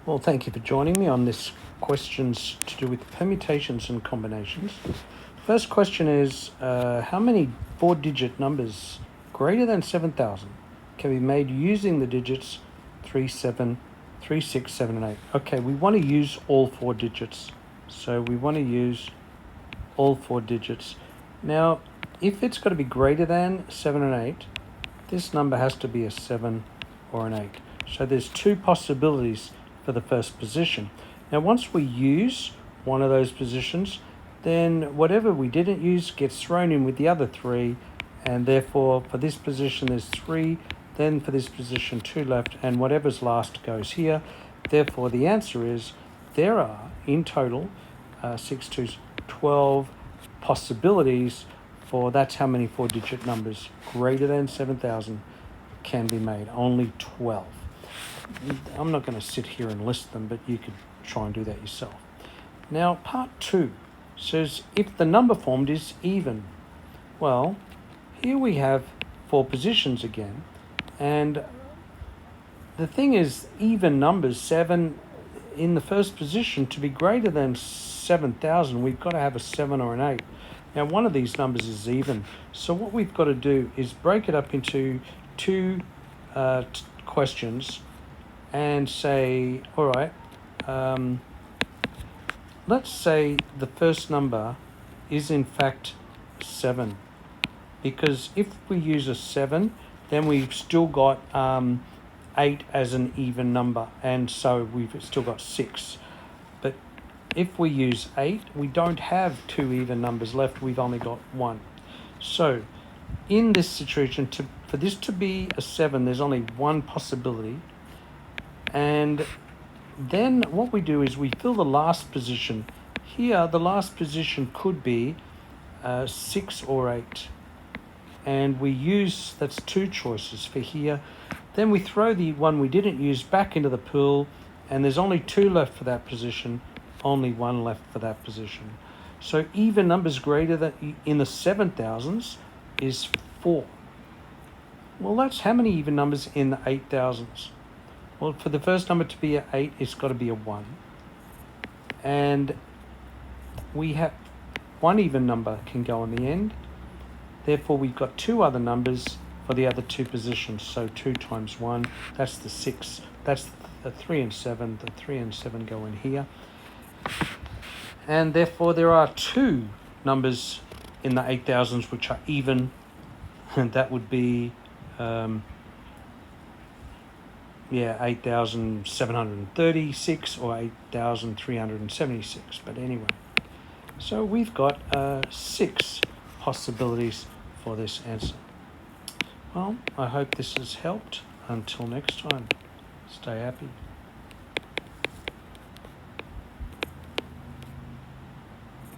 Well, thank you for joining me on this questions to do with permutations and combinations. First question is, how many four-digit numbers greater than 7,000 can be made using the digits 3, 7, 3, 6, 7, and 8? Okay, we want to use all four digits. So we want to use all four digits. Now, if it's got to be greater than 7 and 8, this number has to be a 7 or an 8. So there's two possibilities for the first position. Now, once we use one of those positions, then whatever we didn't use gets thrown in with the other three, and therefore for this position there's 3, then for this position 2 left, and whatever's last goes here. Therefore the answer is there are in total 6 to 12 possibilities for that's how many four-digit numbers greater than 7,000 can be made. Only 12. I'm not going to sit here and list them, but you could try and do that yourself. Now, part 2 says if the number formed is even. Well, here we have four positions again, and the thing is, even numbers, 7 in the first position, to be greater than 7,000, we've got to have a 7 or an 8. Now, one of these numbers is even, so what we've got to do is break it up into two questions and say, all right, let's say the first number is in fact 7, because if we use a 7, then we've still got 8 as an even number, and so we've still got 6. But if we use 8, we don't have two even numbers left, we've only got 1. So in this situation, for this to be a 7, there's only one possibility, and then what we do is we fill the last position. Here, the last position could be 6 or 8. And we use, that's two choices for here. Then we throw the one we didn't use back into the pool, and there's only 2 left for that position, only 1 left for that position. So even numbers greater than in the 7,000s is 4. Well, that's how many even numbers in the 8,000s? Well, for the first number to be an 8, it's got to be a 1. And we have one even number can go on the end. Therefore, we've got 2 other numbers for the other 2 positions. So 2 times 1, that's the 6. That's the 3 and 7. The 3 and 7 go in here. And therefore, there are 2 numbers in the 8,000s which are even. And that would be 8,736 or 8,376. But anyway, so we've got 6 possibilities for this answer. Well, I hope this has helped. Until next time, stay happy.